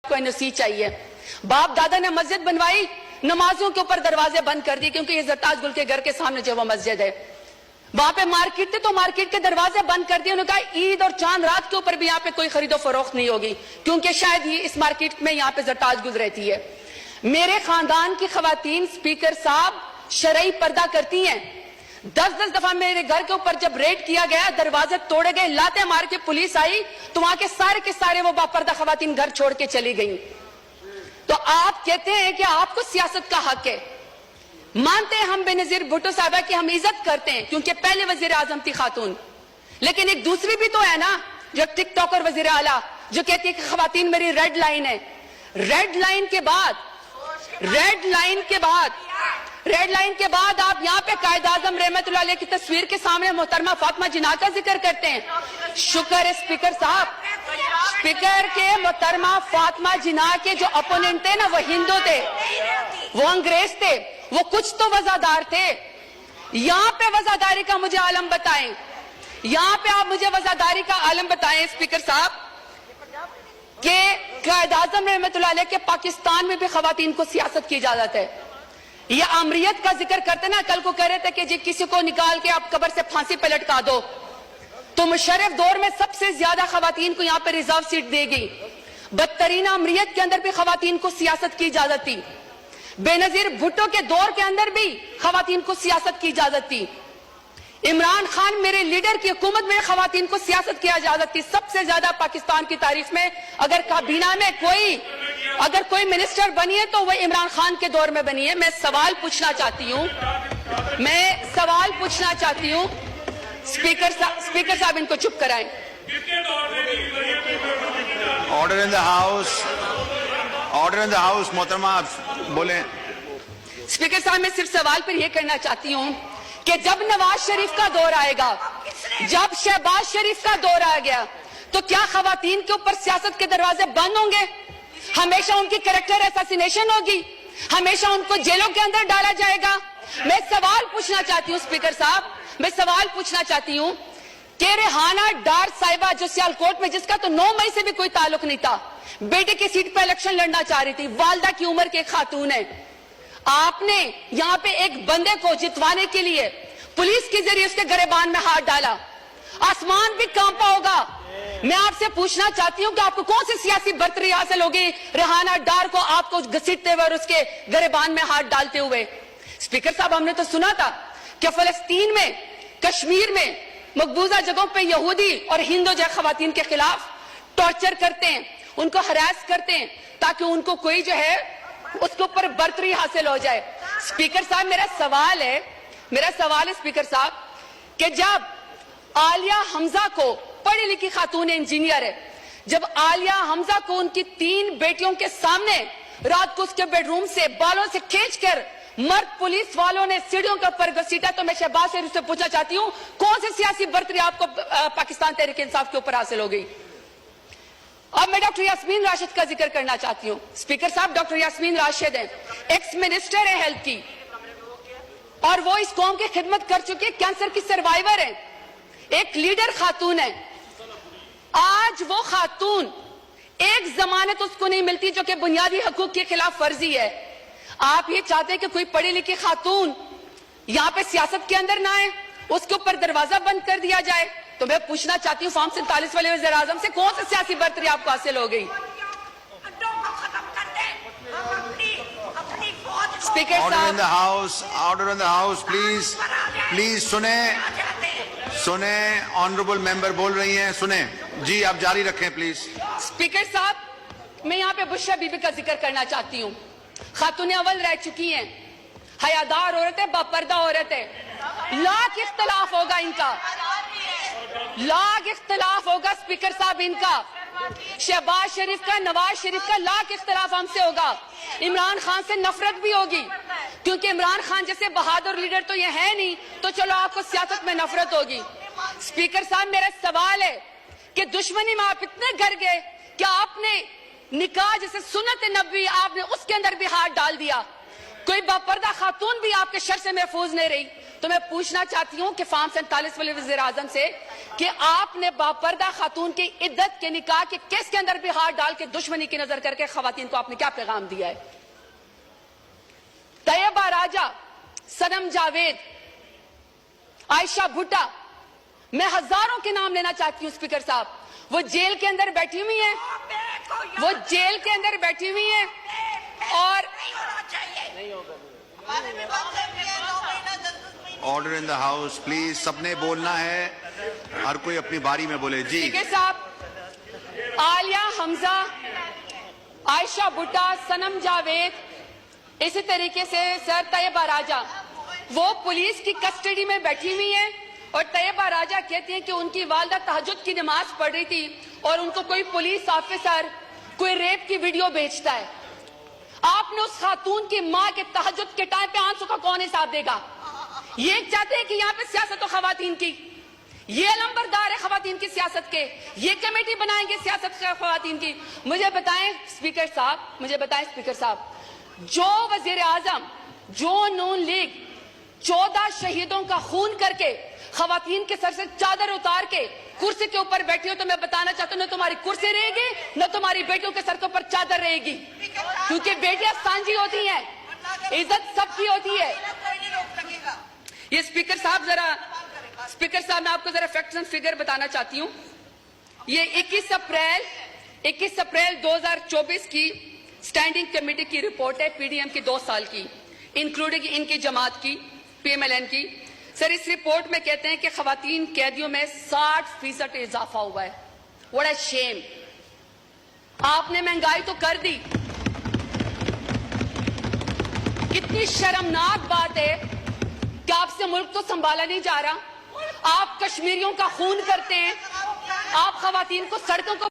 کو NOC چاہیے. باپ دادا نے مسجد بنوائی, نمازوں کے اوپر دروازے بند کر دی کیونکہ یہ زرتاج گل کے گھر کے سامنے جو وہ مسجد ہے. وہاں پہ مارکیٹ تھے تو مارکیٹ کے دروازے بند کر دیے. انہوں نے کہا عید اور چاند رات کے اوپر بھی یہاں پہ کوئی خرید و فروخت نہیں ہوگی کیونکہ شاید یہ اس مارکیٹ میں یہاں پہ زرتاج گل رہتی ہے. میرے خاندان کی خواتین اسپیکر صاحب شرعی پردہ کرتی ہیں. 10 دفعہ میرے گھر کے اوپر جب ریڈ کیا گیا, دروازے توڑے گئے, لاتے مار کے پولیس آئی تو وہاں کے سارے وہ باپردہ خواتین گھر چھوڑ کے چلی گئیں. تو آپ کہتے ہیں کہ آپ کو سیاست کا حق ہے. مانتے ہیں ہم بینظیر بھٹو صاحبہ کی ہم عزت کرتے ہیں کیونکہ پہلے وزیر اعظم تھی خاتون, لیکن ایک دوسری بھی تو ہے نا جو ٹک ٹاکر وزیر اعلیٰ جو کہتی ہے کہ خواتین میری ریڈ لائن ہے. ریڈ لائن کے بعد آپ یہاں پہ قائد اعظم رحمت اللہ علیہ کی تصویر کے سامنے محترمہ فاطمہ جناح کا ذکر کرتے ہیں. شکر ہے اسپیکر صاحب, اسپیکر کے محترمہ فاطمہ جناح کے جو اپوننٹ تھے نا وہ ہندو تھے, وہ انگریز تھے, وہ کچھ تو وزادار تھے. یہاں پہ وزاداری کا مجھے عالم بتائیں, یہاں پہ آپ مجھے وزاداری کا عالم بتائیں اسپیکر صاحب کہ قائد اعظم رحمت اللہ علیہ کے پاکستان میں بھی خواتین کو سیاست کی اجازت ہے. یہ امریت کا ذکر کرتے نا, کل کو کہہ رہے تھے کہ جی کسی کو نکال کے آپ قبر سے پھانسی پہ لٹکا دو. تو مشرف دور میں سب سے زیادہ خواتین کو یہاں پہ ریزرو سیٹ دے گئی. بدترین امریت کے اندر بھی خواتین کو سیاست کی اجازت تھی. بینظیر بھٹو کے دور کے اندر بھی خواتین کو سیاست کی اجازت تھی. عمران خان میرے لیڈر کی حکومت میں خواتین کو سیاست کی اجازت تھی. سب سے زیادہ پاکستان کی تاریخ میں اگر کابینہ میں کوئی منسٹر بنی ہے تو وہ عمران خان کے دور میں بنی ہے. میں سوال پوچھنا چاہتی ہوں اسپیکر صاحب ان کو چپ کرائیں. آرڈر ان دا ہاؤس محترمہ آپ بولیں. اسپیکر صاحب میں صرف سوال پر یہ کرنا چاہتی ہوں کہ جب نواز شریف کا دور آئے گا, جب شہباز شریف کا دور آ گیا تو کیا خواتین کے اوپر سیاست کے دروازے بند ہوں گے؟ ہمیشہ ان کی کریکٹر اساسینیشن ہوگی, ہمیشہ ان کو جیلوں کے اندر ڈالا جائے گا. میں سوال پوچھنا چاہتی ہوں اسپیکر صاحب, میں سوال پوچھنا چاہتی ہوں کہ ریحانہ ڈار صاحبہ جو سیالکوٹ میں, جس کا تو 9 مئی سے بھی کوئی تعلق نہیں تھا, بیٹے کی سیٹ پہ الیکشن لڑنا چاہ رہی تھی, والدہ کی عمر کے ایک خاتون ہے, آپ نے یہاں پہ ایک بندے کو جتوانے کے لیے پولیس کے ذریعے اس کے گریبان میں ہاتھ ڈالا, آسمان بھی کانپا ہوگا. میں آپ سے پوچھنا چاہتی ہوں کہ آپ کو کون سی سیاسی برتری حاصل ہوگی ریحانہ ڈار کو آپ کو گھسیٹتے ہوئے اور اس کے گریبان میں ہاتھ ڈالتے ہوئے. اسپیکر صاحب ہم نے تو سنا تھا کہ فلسطین میں, کشمیر میں, مقبوضہ جگہوں پہ یہودی اور ہندو جو خواتین کے خلاف ٹارچر کرتے ہیں, ان کو ہراس کرتے ہیں تاکہ ان کو کوئی جو ہے اس کے اوپر برتری حاصل ہو جائے. اسپیکر صاحب میرا سوال ہے اسپیکر صاحب کہ جب عالیہ حمزہ کو, پڑھی لکھی خاتون انجینئر ہے, جب عالیہ حمزہ کو ان کی 3 بیٹیوں کے سامنے رات کو اس کے بیڈ روم سے بالوں سے کھینچ کر مرد پولیس والوں نے سیڑھیوں کے اوپر گھسیٹا, تو میں شہباز شریف سے پوچھنا چاہتی ہوں کون سی سیاسی برتری آپ کو پاکستان تحریک انصاف کے اوپر حاصل ہو گئی؟ اب میں ڈاکٹر یاسمین راشد کا ذکر کرنا چاہتی ہوں. اسپیکر صاحب ڈاکٹر یاسمین راشد ہیں, ایکس منسٹر ہیں ہیلتھ کی, اور وہ اس قوم کی خدمت کر چکی ہے, کینسر کی سروائیور ہیں, ایک لیڈر خاتون ہے. آج وہ خاتون ایک ضمانت اس کو نہیں ملتی جو کہ بنیادی حقوق کے خلاف ورزی ہے. آپ یہ چاہتے ہیں کہ کوئی پڑھی لکھی خاتون یہاں پہ سیاست کے اندر نہ آئے, اس کے اوپر دروازہ بند کر دیا جائے. تو میں پوچھنا چاہتی ہوں فارم 47 والے وزیر اعظم سے کون سی سیاسی برتری آپ کو حاصل ہو گئی؟ Order in the house please سنیں آنریبل ممبر بول رہی ہیں, سنیں جی, آپ جاری رکھیں پلیز. اسپیکر صاحب میں یہاں پہ بشرا بی بی کا ذکر کرنا چاہتی ہوں. خاتون اول رہ چکی ہیں, حیادار عورت ہے, باپردہ عورت ہے. لاکھ اختلاف ہوگا ان کا, لاکھ اختلاف ہوگا اسپیکر صاحب ان کا, شہباز شریف کا, نواز شریف کا, لاکھ اختلاف ہم سے ہوگا. عمران خان سے نفرت بھی ہوگی کیونکہ عمران خان جیسے بہادر لیڈر تو یہ ہے نہیں, تو چلو آپ کو سیاست میں نفرت ہوگی. اسپیکر صاحب میرا سوال ہے کہ دشمنی میں آپ اتنے گر گئے کہ آپ نے نکاح جیسے سنت نبوی آپ نے اس کے اندر بھی ہاتھ ڈال دیا. کوئی باپردہ خاتون بھی آپ کے شر سے محفوظ نہیں رہی, تو میں پوچھنا چاہتی ہوں کہ فارم 47 والے وزیر اعظم سے کہ آپ نے باپردہ خاتون کی عدت کے نکاح کے کیس کے اندر بھی ہاتھ ڈال کے دشمنی کی نظر کر کے خواتین کو آپ نے کیا پیغام دیا ہے؟ طیبہ راجہ، صنم جاوید، عائشہ بھٹا، میں ہزاروں کے نام لینا چاہتی ہوں اسپیکر صاحب، وہ جیل کے اندر بیٹھی ہوئی ہیں، وہ جیل کے اندر بیٹھی ہوئی ہیں اور order in the house please, سب نے بولنا ہے، ہر کوئی اپنی باری میں بولے. جی اسپیکر صاحب، عالیہ حمزہ، عائشہ بھٹا، صنم جاوید، اسی طریقے سے سر طیبہ راجہ، وہ پولیس کی کسٹڈی میں بیٹھی ہوئی ہیں اور طیبہ راجہ کہتی ہیں کہ ان کی والدہ تہجد کی نماز پڑھ رہی تھی اور ان کو کوئی پولیس آفیسر کوئی ریپ کی ویڈیو بھیجتا ہے. آپ نے اس خاتون کی ماں کے تہجد کے ٹائم پہ آنسو کا کون حساب دے گا؟ یہ چاہتے ہیں کہ یہاں پہ سیاست ہو خواتین کی، یہ علمبردار ہے خواتین کی سیاست کے، یہ کمیٹی بنائیں گے سیاست خواتین کی. مجھے بتائیں اسپیکر صاحب، جو وزیر اعظم، جو نون لیگ 14 شہیدوں کا خون کر کے خواتین کے سر سے چادر اتار کے کرسی کے اوپر بیٹھی ہو، تو میں بتانا چاہتا ہوں نہ تمہاری کرسی رہے گی نہ تمہاری بیٹیوں کے سر کے اوپر چادر رہے گی، کیونکہ بیٹیاں سانجی ہوتی ہیں، عزت سب کی ہوتی ہے. یہ اسپیکر صاحب میں آپ کو ذرا فیکٹس اینڈ فگر بتانا چاہتی ہوں. یہ 21 اپریل 2024 کی اسٹینڈنگ کمیٹی کی رپورٹ ہے، پی ڈی ایم کی 2 سال کی، انکلوڈنگ ان کی جماعت کی، پی ایم ایل این کی. سر اس رپورٹ میں کہتے ہیں کہ خواتین قیدیوں میں 60% اضافہ ہوا ہے. واٹ اے شیم! آپ نے مہنگائی تو کر دی، کتنی شرمناک بات ہے کہ آپ سے ملک تو سنبھالا نہیں جا رہا. آپ کشمیریوں کا خون کرتے ہیں، آپ خواتین کو سڑکوں کو